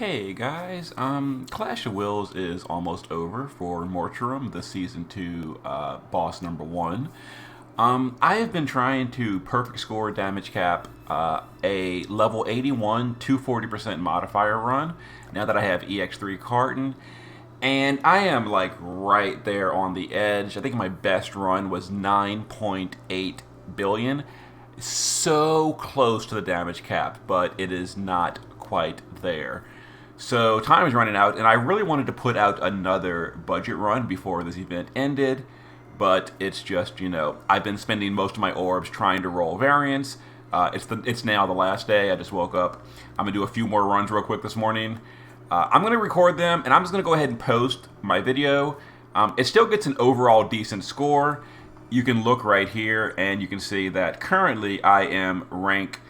Hey guys, Clash of Wills is almost over for Morturrim, the Season 2 boss number 1. I have been trying to perfect score damage cap a level 81 240% modifier run now that I have EX3 Carton, and I am like right there on the edge. I think my best run was 9.8 billion. So close to the damage cap, but it is not quite there. So time is running out, and I really wanted to put out another budget run before this event ended, but it's just, I've been spending most of my orbs trying to roll variants. It's now the last day. I just woke up. I'm going to do a few more runs real quick this morning. I'm going to record them, and I'm just going to go ahead and post my video. It still gets an overall decent score. You can look right here, and you can see that currently I am rank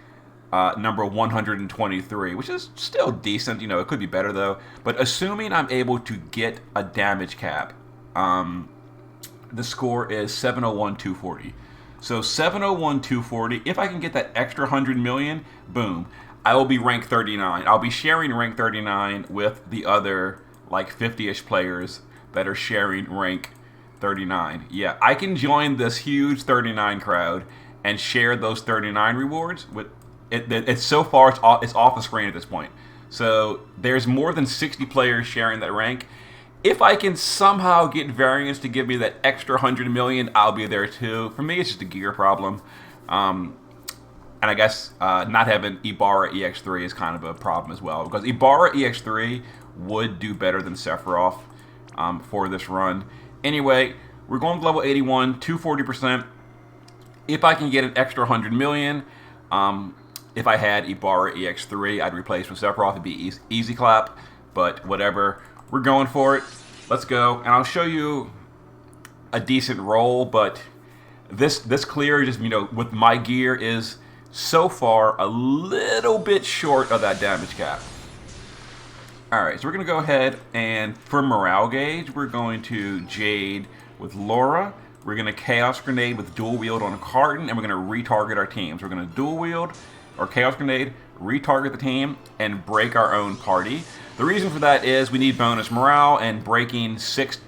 number 123, which is still decent. It could be better though. But assuming I'm able to get a damage cap, the score is 701 240. So 701 240. If I can get that extra 100 million, boom, I will be rank 39. I'll be sharing rank 39 with the other like 50-ish players that are sharing rank 39. Yeah, I can join this huge 39 crowd and share those 39 rewards with. It's so far it's off the screen at this point. So there's more than 60 players sharing that rank. If I can somehow get variants to give me that extra 100 million, I'll be there too. For me, it's just a gear problem. And I guess not having Ibarra EX3 is kind of a problem as well, because Ibarra EX3 would do better than Sephiroth for this run. Anyway, we're going to level 81, 240%. If I can get an extra 100 million, if I had Ibarra EX3, I'd replace with Sephiroth. It'd be easy clap, but whatever. We're going for it. Let's go. And I'll show you a decent roll, but this clear, just with my gear, is so far a little bit short of that damage cap. Alright, so we're going to go ahead and for morale gauge, we're going to Jade with Laura. We're going to Chaos Grenade with Dual Wield on a Carton, and we're going to retarget our teams. We're going to Dual Wield or Chaos Grenade, retarget the team, and break our own party. The reason for that is we need bonus morale, and breaking six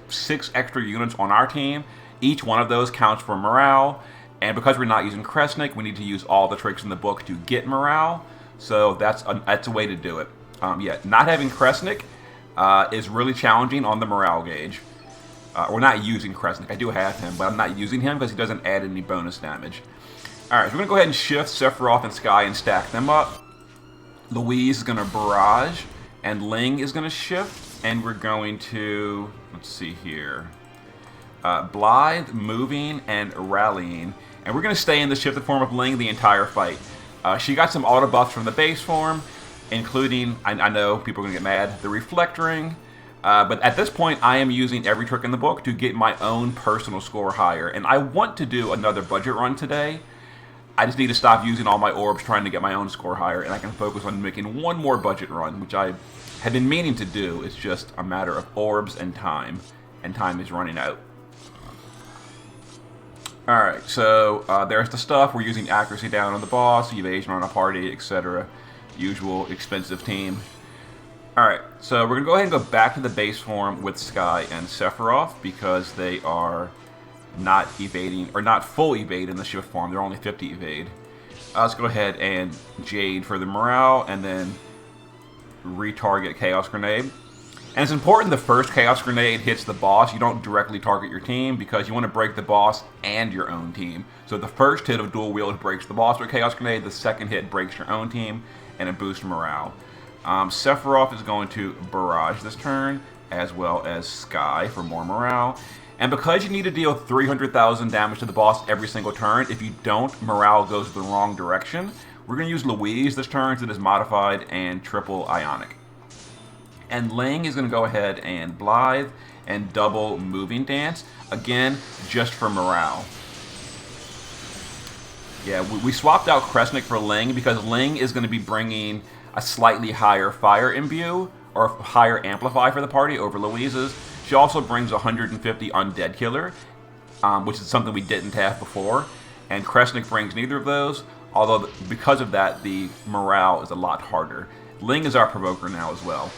extra units on our team, each one of those counts for morale. And because we're not using Kresnik, we need to use all the tricks in the book to get morale. So that's a way to do it. Not having Kresnik is really challenging on the morale gauge. We're not using Kresnik. I do have him, but I'm not using him because he doesn't add any bonus damage. Alright, so we're going to go ahead and shift Sephiroth and Sky and stack them up. Louise is going to barrage, and Ling is going to shift, and we're going to, let's see here, Blythe, moving, and rallying. And we're going to stay in the shifted form of Ling the entire fight. She got some auto buffs from the base form, including, I know people are going to get mad, the Reflect Ring. But at this point, I am using every trick in the book to get my own personal score higher. And I want to do another budget run today. I just need to stop using all my orbs trying to get my own score higher, and I can focus on making one more budget run, which I have been meaning to do. It's just a matter of orbs and time is running out. Alright, so there's the stuff. We're using accuracy down on the boss, evasion on a party, etc. Usual expensive team. Alright, so we're going to go ahead and go back to the base form with Sky and Sephiroth because they are not evading, or not full evade in the shift form. They're only 50 evade. Let's go ahead and Jade for the morale, and then retarget Chaos Grenade. And it's important the first Chaos Grenade hits the boss. You don't directly target your team because you want to break the boss and your own team. So the first hit of Dual Wield breaks the boss with Chaos Grenade. The second hit breaks your own team, and it boosts morale. Sephiroth is going to barrage this turn, as well as Sky for more morale. And because you need to deal 300,000 damage to the boss every single turn, if you don't, morale goes the wrong direction. We're going to use Louise this turn, so it is modified and triple ionic. And Ling is going to go ahead and Blythe and double moving dance, again, just for morale. Yeah, we swapped out Kresnik for Ling because Ling is going to be bringing a slightly higher fire imbue, or higher amplify for the party over Louise's. She also brings 150 Undead Killer, which is something we didn't have before. And Kresnik brings neither of those. Although, because of that, the morale is a lot harder. Ling is our provoker now as well.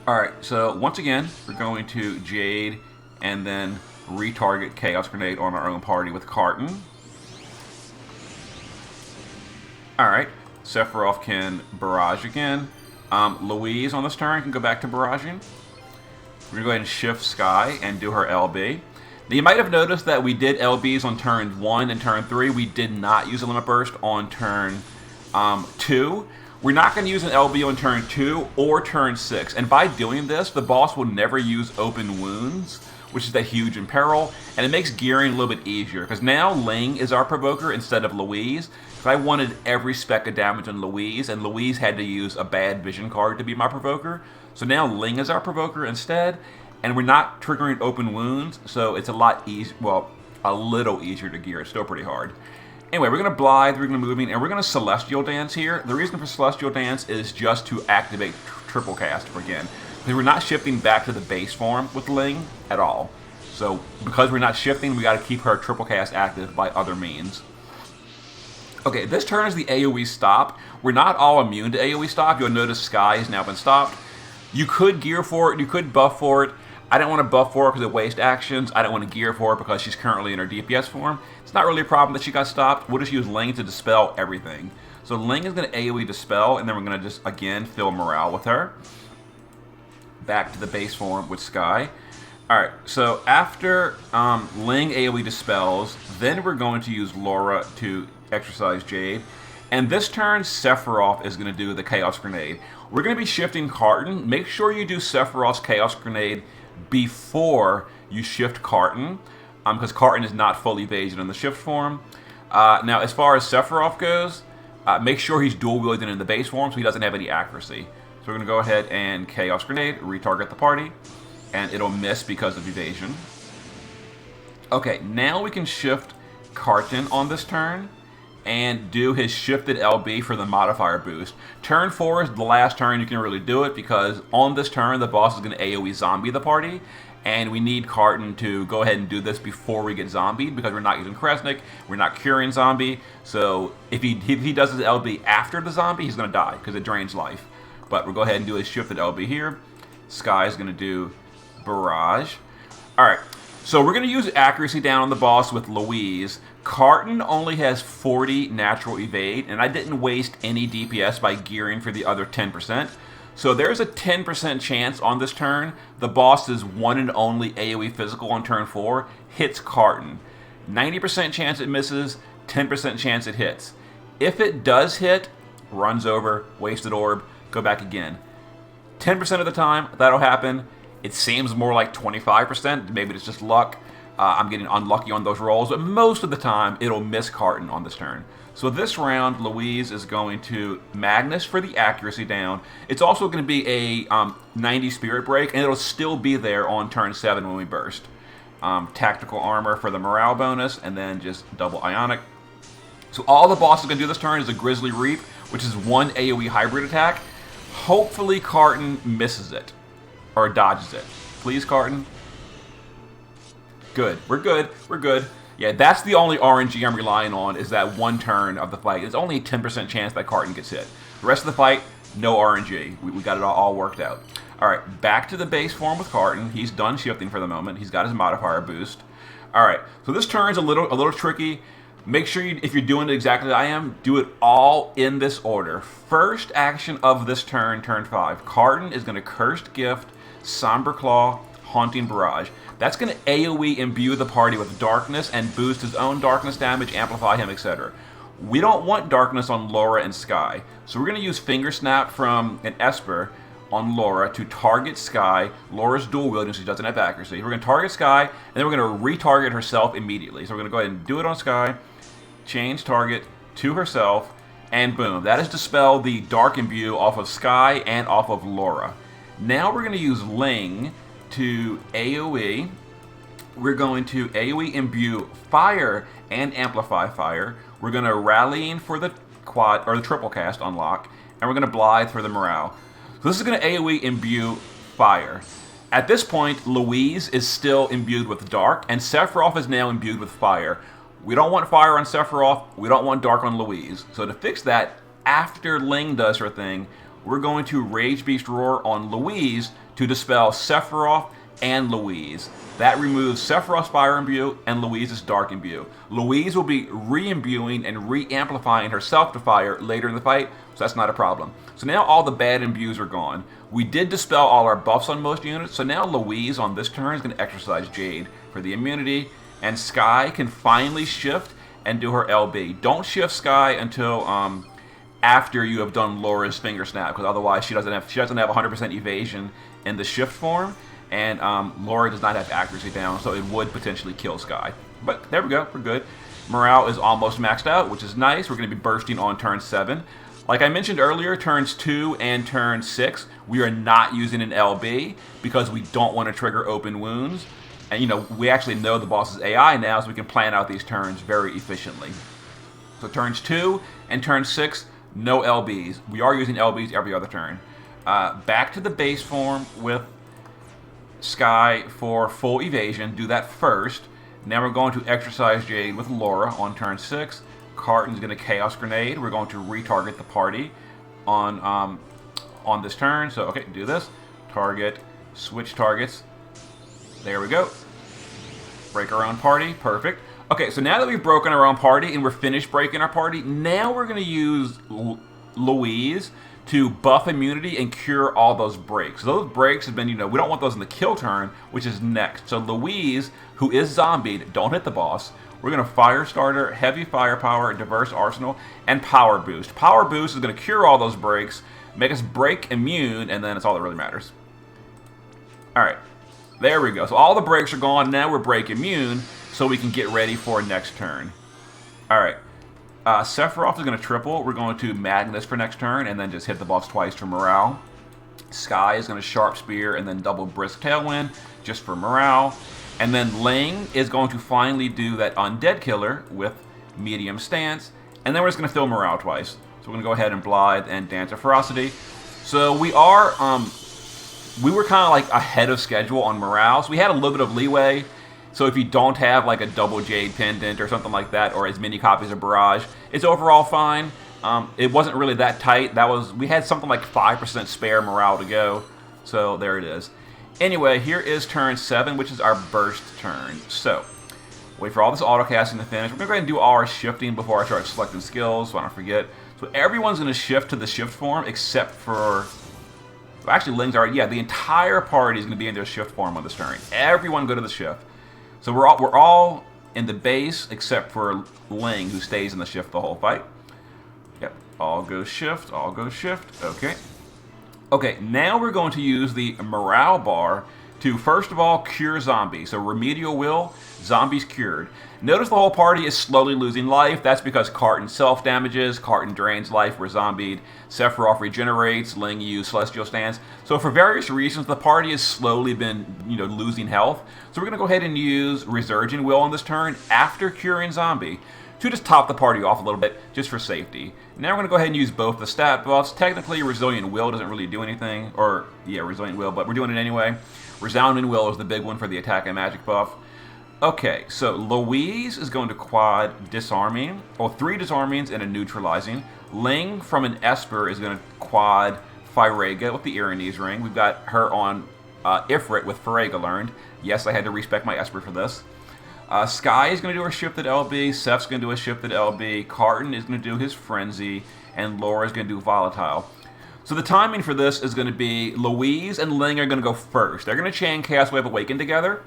Alright, so once again, we're going to Jade and then retarget Chaos Grenade on our own party with Carton. Alright, Sephiroth can barrage again. Louise on this turn can go back to barraging. We're going to go ahead and shift Sky and do her LB. Now, you might have noticed that we did LBs on turn 1 and turn 3. We did not use a Limit Burst on turn 2. We're not going to use an LB on turn 2 or turn 6. And by doing this, the boss will never use Open Wounds, which is that huge imperil. And it makes gearing a little bit easier. Because now Ling is our provoker instead of Louise. Because I wanted every speck of damage on Louise. And Louise had to use a bad vision card to be my provoker. So now Ling is our provoker instead. And we're not triggering Open Wounds. So it's a lot easier. Well, a little easier to gear. It's still pretty hard. Anyway, we're going to Blithe, we're going to Moving, and we're going to Celestial Dance here. The reason for Celestial Dance is just to activate Triple Cast again. Because we're not shifting back to the base form with Ling at all. So, because we're not shifting, we got to keep her Triple Cast active by other means. Okay, this turn is the AoE stop. We're not all immune to AoE stop. You'll notice Sky has now been stopped. You could gear for it, you could buff for it. I don't want to buff for her because it wastes actions. I don't want to gear for her because she's currently in her DPS form. It's not really a problem that she got stopped. We'll just use Ling to dispel everything. So Ling is going to AoE dispel, and then we're going to just, again, fill morale with her. Back to the base form with Sky. Alright, so after Ling AoE dispels, then we're going to use Laura to exercise Jade. And this turn, Sephiroth is going to do the Chaos Grenade. We're going to be shifting Carton. Make sure you do Sephiroth's Chaos Grenade before you shift Carton, because Carton is not fully evasion in the shift form. Now, as far as Sephiroth goes, make sure he's dual wielding in the base form so he doesn't have any accuracy. So we're going to go ahead and Chaos Grenade, retarget the party, and it'll miss because of evasion. Okay, now we can shift Carton on this turn and do his shifted LB for the modifier boost. Turn 4 is the last turn you can really do it, because on this turn the boss is going to AoE zombie the party, and we need Carton to go ahead and do this before we get zombied, because we're not using Kresnik, we're not curing zombie. So if he does his LB after the zombie, he's going to die because it drains life. But we'll go ahead and do his shifted LB here. Sky is going to do barrage. Alright, so we're going to use accuracy down on the boss with Louise. Carton only has 40 natural evade, and I didn't waste any DPS by gearing for the other 10%. So there's a 10% chance on this turn the boss's one and only AoE physical on turn 4 hits Carton. 90% chance it misses, 10% chance it hits. If it does hit, runs over, wasted orb, go back again. 10% of the time, that'll happen. It seems more like 25%, maybe it's just luck. I'm getting unlucky on those rolls, but most of the time, it'll miss Carton on this turn. So this round, Louise is going to Magnus for the accuracy down. It's also going to be a 90 Spirit Break, and it'll still be there on turn 7 when we burst. Tactical Armor for the morale bonus, and then just double Ionic. So all the boss is going to do this turn is a Grizzly Reap, which is one AoE hybrid attack. Hopefully Carton misses it, or dodges it. Please, Carton. Good. We're good. We're good. Yeah, that's the only RNG I'm relying on, is that one turn of the fight. It's only a 10% chance that Carton gets hit. The rest of the fight, no RNG. We got it all worked out. Alright, back to the base form with Carton. He's done shifting for the moment. He's got his modifier boost. Alright, so this turn's a little tricky. Make sure if you're doing it exactly as I am, do it all in this order. First action of this turn, turn 5. Carton is going to Cursed Gift, Somber Claw, Haunting Barrage. That's going to AoE imbue the party with darkness and boost his own darkness damage, amplify him, etc. We don't want darkness on Laura and Sky, so we're going to use Finger Snap from an Esper on Laura to target Sky. Laura's dual wielding, so she doesn't have accuracy. We're going to target Sky, and then we're going to retarget herself immediately. So we're going to go ahead and do it on Sky, change target to herself, and boom. That has dispelled the Dark Imbue off of Sky and off of Laura. Now we're going to use Ling to AoE. We're going to AoE imbue Fire and amplify Fire. We're going to Rallying for the quad or the triple cast unlock, and we're going to Blithe for the morale. So this is going to AoE imbue Fire. At this point, Louise is still imbued with Dark, and Sephiroth is now imbued with Fire. We don't want fire on Sephiroth. We don't want dark on Louise. So to fix that, after Ling does her thing, we're going to Rage Beast Roar on Louise to dispel Sephiroth and Louise. That removes Sephiroth's Fire Imbue and Louise's Dark Imbue. Louise will be re-imbuing and re-amplifying herself to fire later in the fight, so that's not a problem. So now all the bad imbues are gone. We did dispel all our buffs on most units, so now Louise on this turn is going to exercise Jade for the immunity, and Sky can finally shift and do her LB. Don't shift Sky until after you have done Laura's Finger Snap, because otherwise she doesn't have 100% evasion in the shift form, and Laura does not have accuracy down, so it would potentially kill Sky. But there we go, we're good. Morale is almost maxed out, which is nice. We're going to be bursting on turn 7. Like I mentioned earlier, turns 2 and turn 6, we are not using an LB because we don't want to trigger open wounds. And, you know, we actually know the boss's AI now, so we can plan out these turns very efficiently. So turns 2 and turn 6, no LBs. We are using LBs every other turn. Back to the base form with Sky for full evasion. Do that first. Now we're going to exercise Jade with Laura on turn 6. Carton's going to Chaos Grenade. We're going to retarget the party on this turn. So, okay, do this. Target, switch targets. There we go. Break our own party. Perfect. Okay, so now that we've broken our own party and we're finished breaking our party, now we're going to use Louise to buff immunity and cure all those breaks. So those breaks have been, you know, we don't want those in the kill turn, which is next. So Louise, who is zombied, don't hit the boss. We're going to Fire Starter, Heavy Firepower, Diverse Arsenal, and Power Boost. Power Boost is going to cure all those breaks, make us break immune, and then it's all that really matters. Alright, there we go. So all the breaks are gone. Now we're break immune, so we can get ready for next turn. Alright, Sephiroth is going to triple. We're going to Magnus for next turn, and then just hit the boss twice for morale. Sky is going to Sharp Spear, and then double Brisk Tailwind, just for morale. And then Ling is going to finally do that Undead Killer with Medium Stance. And then we're just going to fill morale twice. So we're going to go ahead and Blithe and Dance of Ferocity. So we are, we were kind of like ahead of schedule on morale. So we had a little bit of leeway. So if you don't have like a double Jade Pendant or something like that, or as many copies of Barrage, it's overall fine. It wasn't really that tight. We had something like 5% spare morale to go. So there it is. Anyway, here is turn 7, which is our burst turn. So, wait for all this autocasting to finish. We're going to go ahead and do all our shifting before I start selecting skills, so I don't forget. So everyone's going to shift to the shift form, except for... Well, actually, Ling's already... Yeah, the entire party is going to be in their shift form on this turn. Everyone go to the shift. So we're all in the base, except for Ling, who stays in the shift the whole fight. Yep, all go shift, all go shift. Okay. Okay, now we're going to use the morale bar to, first of all, cure zombies. So remedial will, zombies cured. Notice the whole party is slowly losing life. That's because Carton self-damages, Carton drains life, we're zombied, Sephiroth regenerates, Ling used Celestial Stance. So for various reasons, the party has slowly been, you know, losing health. So we're going to go ahead and use Resurgent Will on this turn after curing zombie to just top the party off a little bit, just for safety. Now we're going to go ahead and use both the stat buffs. Technically, Resilient Will doesn't really do anything, or, yeah, Resilient Will, but we're doing it anyway. Resounding Will is the big one for the attack and magic buff. Okay, so Louise is going to quad Disarming, or 3 Disarmings and a Neutralizing. Ling from an Esper is going to quad Firega with the Irenes Ring. We've got her on Ifrit with Firega learned. Yes, I had to respec my Esper for this. Sky is going to do her shifted LB, Seph's going to do a shifted LB, Carton is going to do his Frenzy, and Laura is going to do Volatile. So the timing for this is going to be Louise and Ling are going to go first. They're going to chain Chaos Wave Awaken together.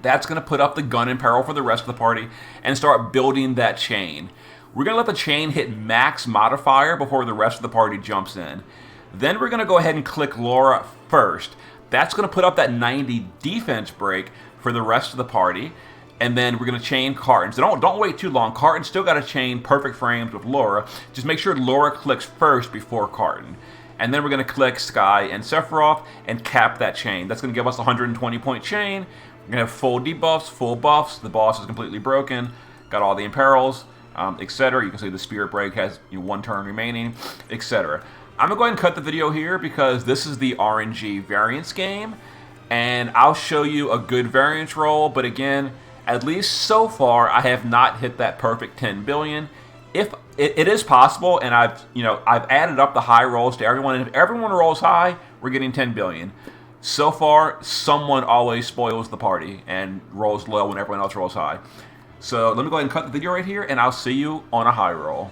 That's going to put up the gun in peril for the rest of the party and start building that chain. We're going to let the chain hit max modifier before the rest of the party jumps in. Then we're going to go ahead and click Laura first. That's going to put up that 90 defense break for the rest of the party. And then we're going to chain Carton. So don't wait too long. Carton still got to chain perfect frames with Laura. Just make sure Laura clicks first before Carton. And then we're going to click Sky and Sephiroth and cap that chain. That's going to give us a 120-point chain. We're going to have full debuffs, full buffs. The boss is completely broken. Got all the imperils, etc. You can see the Spirit Break has 1 turn remaining, etc. I'm going to go ahead and cut the video here because this is the RNG variance game. And I'll show you a good variance roll. But again, At least so far, I have not hit that perfect 10 billion. If it is possible, and I've added up the high rolls to everyone, and if everyone rolls high, we're getting 10 billion. So far, someone always spoils the party and rolls low when everyone else rolls high. So let me go ahead and cut the video right here, and I'll see you on a high roll.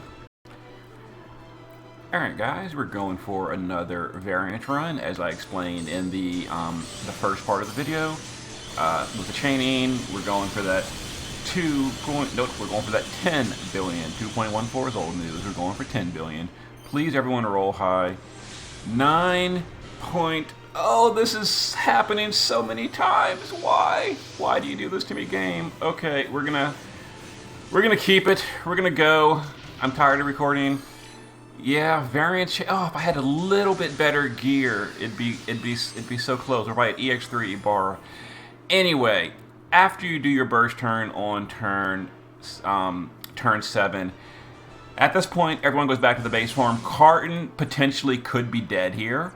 Alright guys, we're going for another variant run, as I explained in the first part of the video. With the chaining, we're going for that we're going for that 10 billion. 2.14 is old news. We're going for 10 billion. Please, everyone, roll high. 9. Oh, this is happening so many times. Why? Why do you do this to me, game? Okay, we're gonna keep it. We're gonna go. I'm tired of recording. Yeah, variant. Oh, if I had a little bit better gear, it'd be so close. We're probably at EX3 bar. Anyway, after you do your burst turn on turn 7, at this point, everyone goes back to the base form. Carton potentially could be dead here,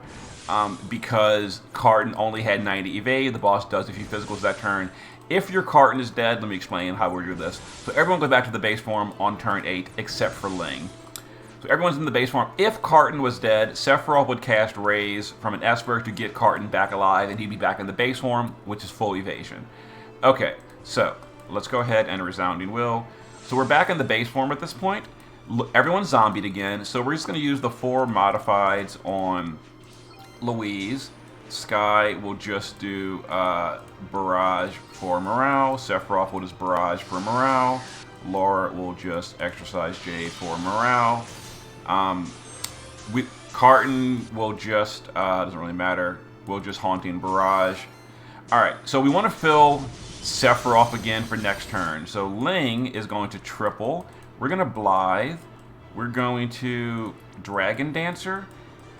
because Carton only had 90 evade. The boss does a few physicals that turn. If your Carton is dead, let me explain how we do this. So everyone goes back to the base form on turn 8, except for Ling. So everyone's in the base form. If Carton was dead, Sephiroth would cast Raise from an Esper to get Carton back alive, and he'd be back in the base form, which is full evasion. Okay, so let's go ahead and Resounding Will. So we're back in the base form at this point. Everyone's zombied again, so we're just going to use the 4 modifieds on Louise. Sky will just do Barrage for morale. Sephiroth will just Barrage for morale. Laura will just Exercise Jade for morale. Carton will just, doesn't really matter, we'll just Haunting Barrage. Alright, so we want to fill Sephiroth again for next turn. So Ling is going to triple. We're going to Blythe. We're going to Dragon Dancer.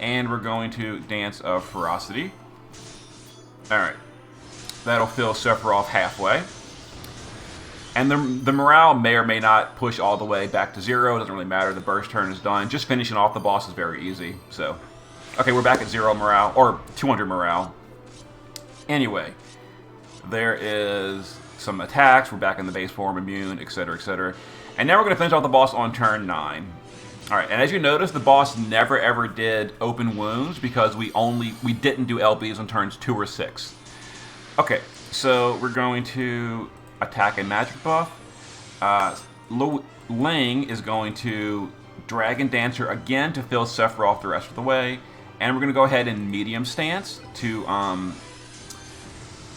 And we're going to Dance of Ferocity. Alright, that'll fill Sephiroth halfway. And the morale may or may not push all the way back to 0. It doesn't really matter. The burst turn is done. Just finishing off the boss is very easy. So, okay, we're back at 0 morale, or 200 morale. Anyway, there is some attacks. We're back in the base form, immune, etc., etc. And now we're going to finish off the boss on turn 9. Alright, and as you notice, the boss never ever did open wounds because we didn't do LBs on turns 2 or 6. Okay, so we're going to attack and magic buff. Ling is going to Dragon Dancer again to fill Sephiroth the rest of the way. And we're going to go ahead and medium stance to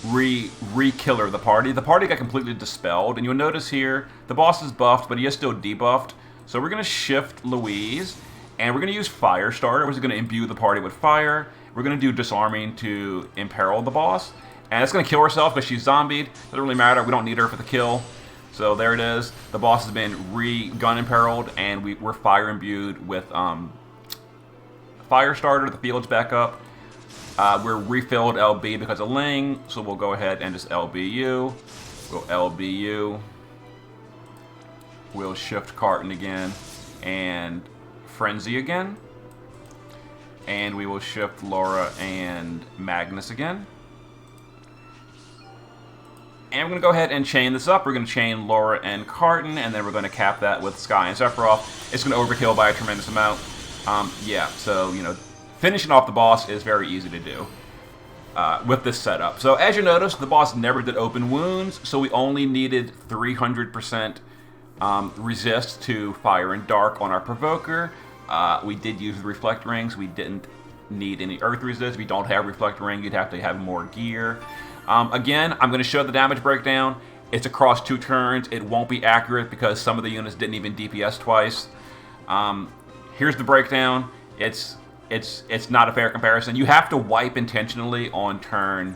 re-killer the party. The party got completely dispelled, and you'll notice here the boss is buffed, but he is still debuffed. So we're going to shift Louise, and we're going to use Firestarter, which is going to imbue the party with fire. We're going to do Disarming to imperil the boss. And it's going to kill herself because she's zombied. Doesn't really matter. We don't need her for the kill. So there it is. The boss has been gun imperiled, and we're fire imbued with Firestarter. The field's back up. We're refilled LB because of Ling, so we'll go ahead and just LBU. We'll LBU. We'll shift Carton again and Frenzy again. And we will shift Laura and Magnus again. And we're going to go ahead and chain this up. We're going to chain Laura and Carton, and then we're going to cap that with Sky and Sephiroth. It's going to overkill by a tremendous amount. Yeah, so, finishing off the boss is very easy to do with this setup. So as you notice, the boss never did open wounds, so we only needed 300% resist to fire and dark on our provoker. We did use the reflect rings. We didn't need any earth resist. We don't have reflect ring. You'd have to have more gear. Again, I'm going to show the damage breakdown. It's across 2 turns. It won't be accurate because some of the units didn't even DPS twice. Here's the breakdown. It's not a fair comparison. You have to wipe intentionally on turn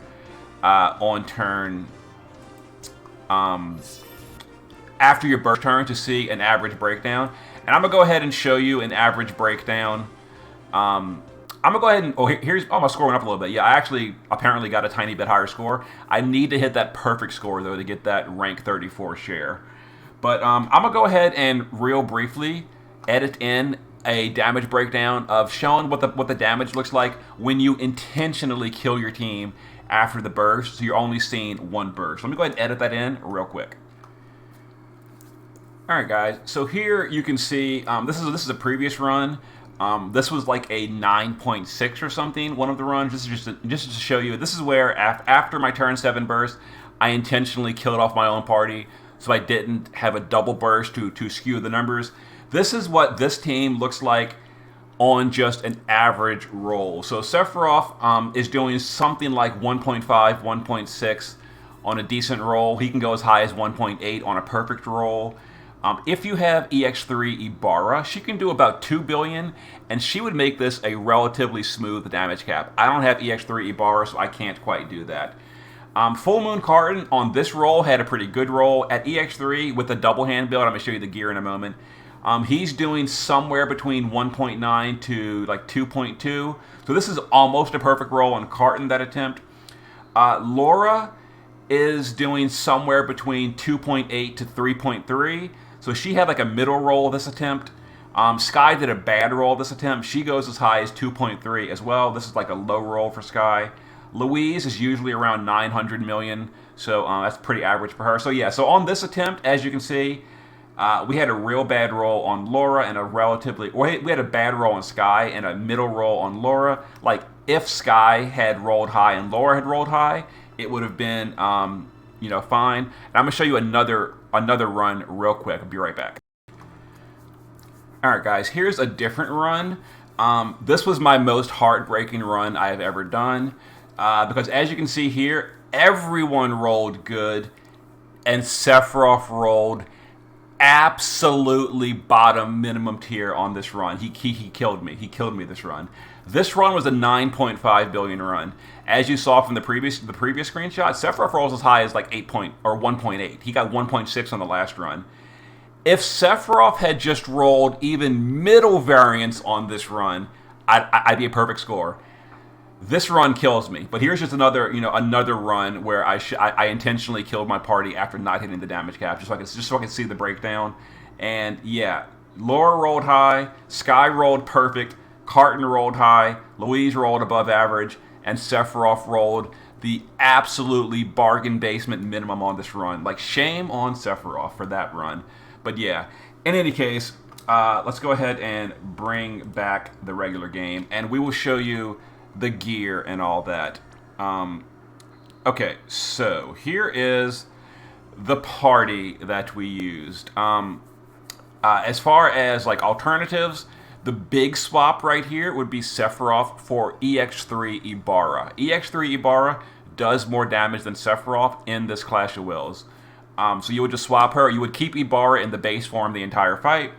after your burst turn to see an average breakdown. And I'm gonna go ahead and show you an average breakdown. I'm gonna go ahead and my score went up a little bit. Yeah, I actually apparently got a tiny bit higher score. I need to hit that perfect score though to get that rank 34 share. But I'm gonna go ahead and real briefly edit in a damage breakdown of showing what the damage looks like when you intentionally kill your team after the burst, so you're only seeing one burst. Let me go ahead and edit that in real quick. All right, guys. So here you can see this is a previous run. This was like a 9.6 or something. One of the runs. This is just to show you. This is where after my turn 7 burst, I intentionally killed off my own party so I didn't have a double burst to skew the numbers. This is what this team looks like on just an average roll. So Sephiroth is doing something like 1.5, 1.6 on a decent roll. He can go as high as 1.8 on a perfect roll. If you have EX3 Ibarra, she can do about 2 billion, and she would make this a relatively smooth damage cap. I don't have EX3 Ibarra, so I can't quite do that. Full Moon Carton on this roll had a pretty good roll. At EX3 with the double hand build, I'm going to show you the gear in a moment. He's doing somewhere between 1.9 to like 2.2. So this is almost a perfect roll on Carton, that attempt. Laura is doing somewhere between 2.8 to 3.3. So she had like a middle roll this attempt. Sky did a bad roll this attempt. She goes as high as 2.3 as well. This is like a low roll for Sky. Louise is usually around 900 million. So that's pretty average for her. So yeah, so on this attempt, as you can see, we had a real bad roll on Laura and we had a bad roll on Sky and a middle roll on Laura. Like if Sky had rolled high and Laura had rolled high, it would have been, fine. And I'm gonna show you another run real quick. I'll be right back. All right, guys. Here's a different run. This was my most heartbreaking run I have ever done because, as you can see here, everyone rolled good, and Sephiroth rolled absolutely bottom minimum tier on this run. He killed me. He killed me this run. This run was a 9.5 billion run. As you saw from the previous screenshot, Sephiroth rolls as high as like 1.8. He got 1.6 on the last run. If Sephiroth had just rolled even middle variance on this run, I'd be a perfect score. This run kills me. But here's just another run where I intentionally killed my party after not hitting the damage cap, just so I can see the breakdown. And yeah, Laura rolled high, Sky rolled perfect, Carton rolled high, Louise rolled above average, and Sephiroth rolled the absolutely bargain basement minimum on this run. Like, shame on Sephiroth for that run. But yeah, in any case, let's go ahead and bring back the regular game, and we will show you the gear and all that. Okay, so here is the party that we used. As far as like alternatives, the big swap right here would be Sephiroth for EX3 Ibarra. EX3 Ibarra does more damage than Sephiroth in this Clash of Wills. So you would just swap her. You would keep Ibarra in the base form the entire fight.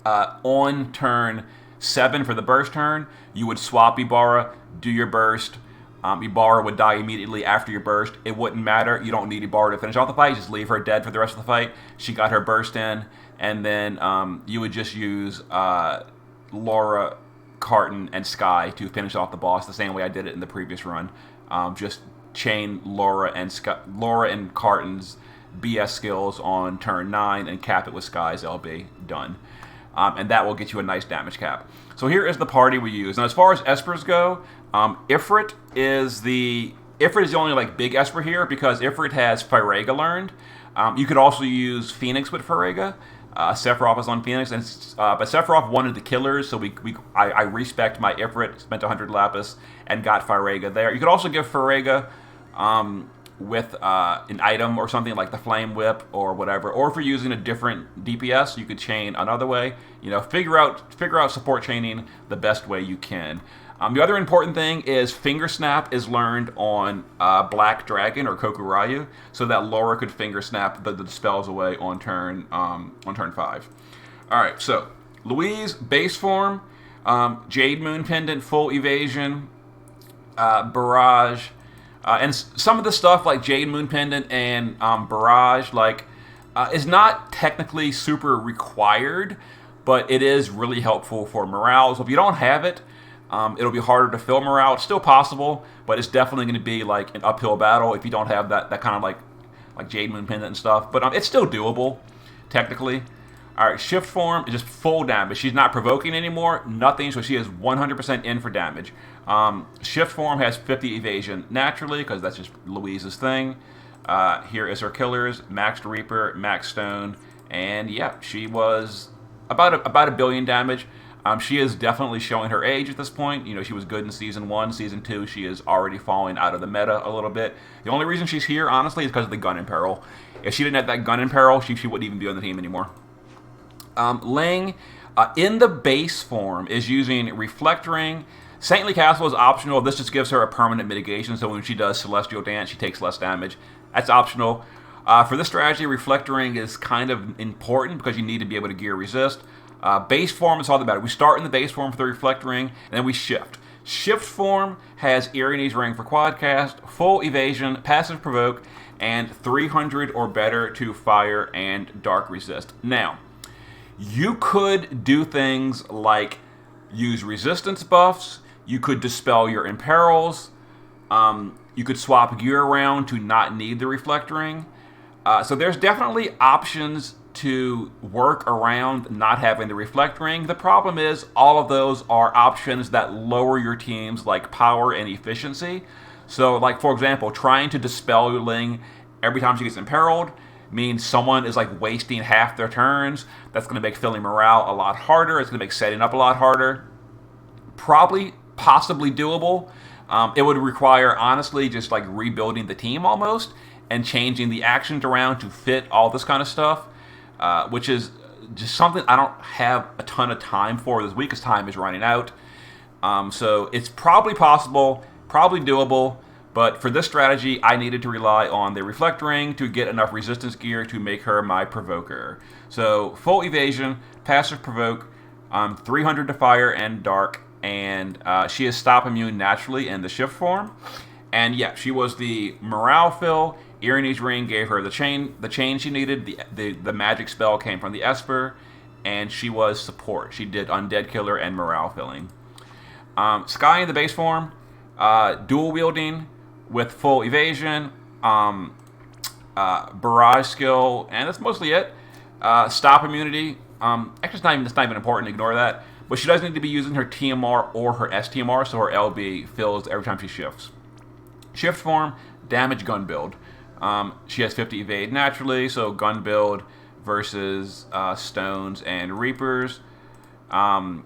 On turn 7 for the burst turn, you would swap Ibarra, do your burst. Ibarra would die immediately after your burst. It wouldn't matter. You don't need Ibarra to finish off the fight. Just leave her dead for the rest of the fight. She got her burst in. And then you would just use Laura, Carton, and Sky to finish off the boss the same way I did it in the previous run. Just chain Laura and Carton's BS skills on turn 9 and cap it with Sky's LB. Done. And that will get you a nice damage cap. So here is the party we use. Now as far as Espers go, Ifrit is the only like big Esper here because Ifrit has Firega learned. You could also use Phoenix with Firega. Sephiroth is on Phoenix, but Sephiroth wanted the killers, so I respect my Ifrit, spent 100 Lapis, and got Firega there. You could also give Firega with an item or something like the Flame Whip or whatever, or if you're using a different DPS, you could chain another way. Figure out support chaining the best way you can. The other important thing is Finger Snap is learned on Black Dragon or Kokuryu, so that Laura could Finger Snap the spells away on turn 5. All right, so Louise base form, Jade Moon Pendant full evasion, Barrage, and some of the stuff like Jade Moon Pendant and Barrage is not technically super required, but it is really helpful for morale. So if you don't have it, it'll be harder to fill morale. It's still possible, but it's definitely going to be like an uphill battle if you don't have that kind of like Jade Moon Pendant and stuff. But it's still doable, technically. All right, shift form is just full damage. She's not provoking anymore, nothing, so she is 100% in for damage. Shift form has 50 evasion naturally, because that's just Louise's thing. Here is her killers: Maxed Reaper, Max Stone, and yeah, she was about a billion damage. She is definitely showing her age at this point. You know, she was good in Season 1. Season 2, she is already falling out of the meta a little bit. The only reason she's here, honestly, is because of the gun in peril. If she didn't have that gun in peril, she wouldn't even be on the team anymore. Ling, in the base form, is using Reflect Ring. Saintly Castle is optional. This just gives her a permanent mitigation, so when she does Celestial Dance, she takes less damage. That's optional. For this strategy, Reflect Ring is kind of important because you need to be able to gear resist. Base form is all that matters. We start in the base form for the Reflect Ring, and then we shift. Shift form has Earnese Ring for Quadcast, full evasion, passive provoke, and 300 or better to fire and dark resist. Now, you could do things like use resistance buffs. You could dispel your imperils. You could swap gear around to not need the Reflect Ring. So there's definitely options to work around not having the Reflect Ring. The problem is all of those are options that lower your team's like power and efficiency. So like, for example, trying to dispel your Ling every time she gets imperiled means someone is like wasting half their turns. That's going to make filling morale a lot harder. It's going to make setting up a lot harder. Possibly doable. It would require, honestly, just like rebuilding the team almost and changing the actions around to fit all this kind of stuff, which is just something I don't have a ton of time for this week because time is running out. So it's probably possible, probably doable, but for this strategy, I needed to rely on the Reflect Ring to get enough resistance gear to make her my provoker. So full evasion, passive provoke, 300 to fire and dark, and she is stop immune naturally in the shift form. And yeah, she was the morale fill. Earnese Ring gave her the chain she needed. The magic spell came from the Esper, and she was support. She did undead killer and morale filling. Sky in the base form, dual wielding with full evasion, barrage skill, and that's mostly it. Stop immunity. Actually, it's not even important. Ignore that. But she does need to be using her TMR or her STMR, so her LB fills every time she shifts. Shift form, damage gun build. She has 50 evade naturally, so gun build versus stones and reapers. Maxed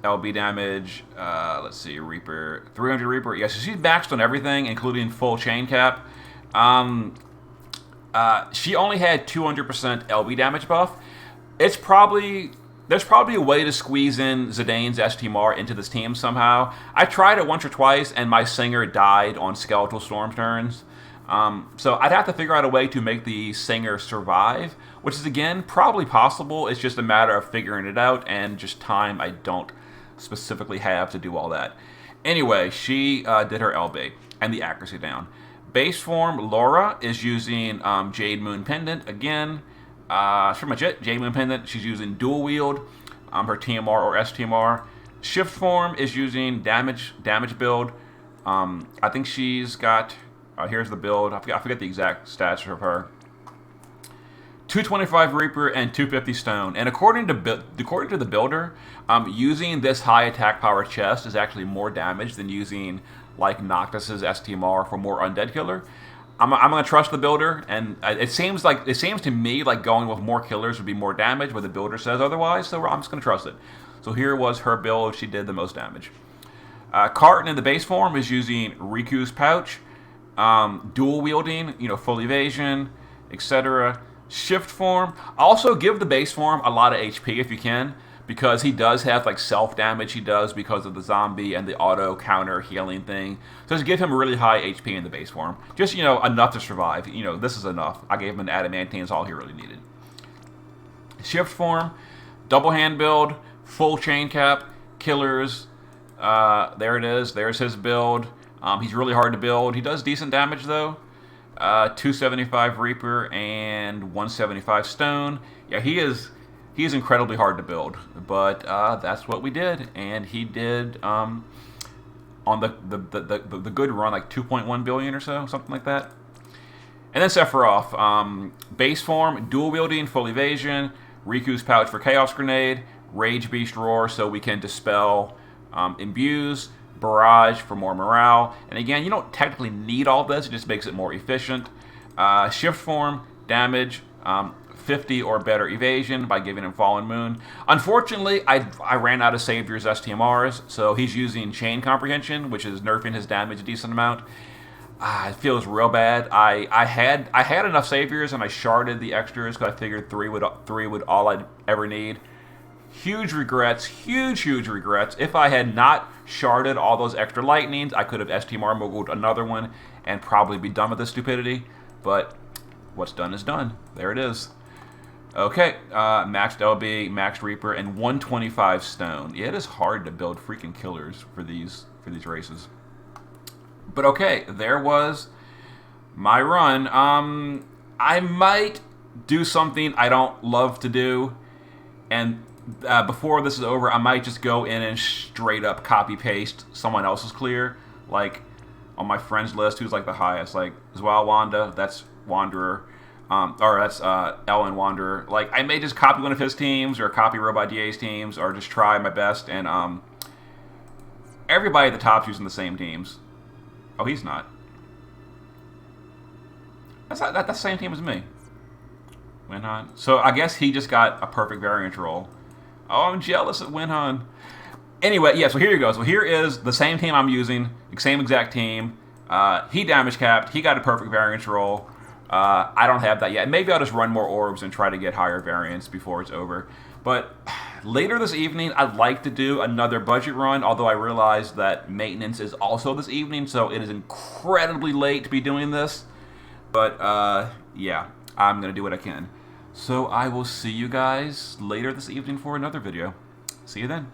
LB damage. Let's see, Reaper, 300 Reaper. Yeah, so she's maxed on everything, including full chain cap. She only had 200% LB damage buff. There's probably a way to squeeze in Zidane's STMR into this team somehow. I tried it once or twice, and my Singer died on Skeletal Storm turns. So I'd have to figure out a way to make the Singer survive, which is, again, probably possible. It's just a matter of figuring it out and just time I don't specifically have to do all that. Anyway, she did her LB and the accuracy down. Base form, Laura is using Jade Moon Pendant again. That's pretty much it. Jade Moon Pendant, she's using dual wield, her TMR or STMR. Shift form is using damage build. I think she's got, here's the build. I forget the exact stats of her. 225 Reaper and 250 Stone. And according to the builder, using this high attack power chest is actually more damage than using like Noctis's STMR for more undead killer. I'm gonna trust the builder, and it seems to me like going with more killers would be more damage, but the builder says otherwise, so I'm just gonna trust it. So here was her build. She did the most damage. Carton in the base form is using Riku's pouch, dual wielding, full evasion, etc. Shift form. Also give the base form a lot of HP if you can, because he does have like self damage he does because of the zombie and the auto counter healing thing. So just give him really high HP in the base form. Just, enough to survive. This is enough. I gave him an adamantine, is all he really needed. Shift form, double hand build, full chain cap, killers. There it is. There's his build. He's really hard to build. He does decent damage though. 275 Reaper and 175 Stone. Yeah, he is incredibly hard to build, but that's what we did, and he did on the good run like 2.1 billion or so, something like that. And then Sephiroth, base form, dual wielding, full evasion, Riku's Pouch for Chaos Grenade, Rage Beast Roar so we can dispel imbues, Barrage for more morale. And again, you don't technically need all this, it just makes it more efficient. Shift Form, damage, 50 or better evasion by giving him Fallen Moon. Unfortunately, I ran out of Savior's STMRs, so he's using Chain Comprehension, which is nerfing his damage a decent amount. It feels real bad. I had enough Saviors, and I sharded the extras because I figured three would all I'd ever need. Huge regrets, huge regrets. If I had not sharded all those extra lightnings, I could have STMR moguled another one and probably be done with this stupidity. But what's done is done. There it is. Okay, maxed LB, maxed Reaper, and 125 stone. Yeah, it is hard to build freaking killers for these races. But okay, there was my run. I might do something I don't love to do, and before this is over, I might just go in and straight up copy paste someone else's clear, like on my friends list, who's like the highest, like Zwal Wanda, that's Wanderer, or that's Ellen Wanderer. Like I may just copy one of his teams, or copy Robot DA's teams, or just try my best. And everybody at the top's using the same teams. Oh, he's not. That's the same team as me. Winhan. So I guess he just got a perfect variant roll. Oh, I'm jealous of Winhan. Anyway, yeah, so here you go. So here is the same team I'm using, the same exact team. He damage capped. He got a perfect variance roll. I don't have that yet. Maybe I'll just run more orbs and try to get higher variance before it's over. But later this evening, I'd like to do another budget run, although I realize that maintenance is also this evening, so it is incredibly late to be doing this. But, yeah, I'm going to do what I can. So I will see you guys later this evening for another video. See you then.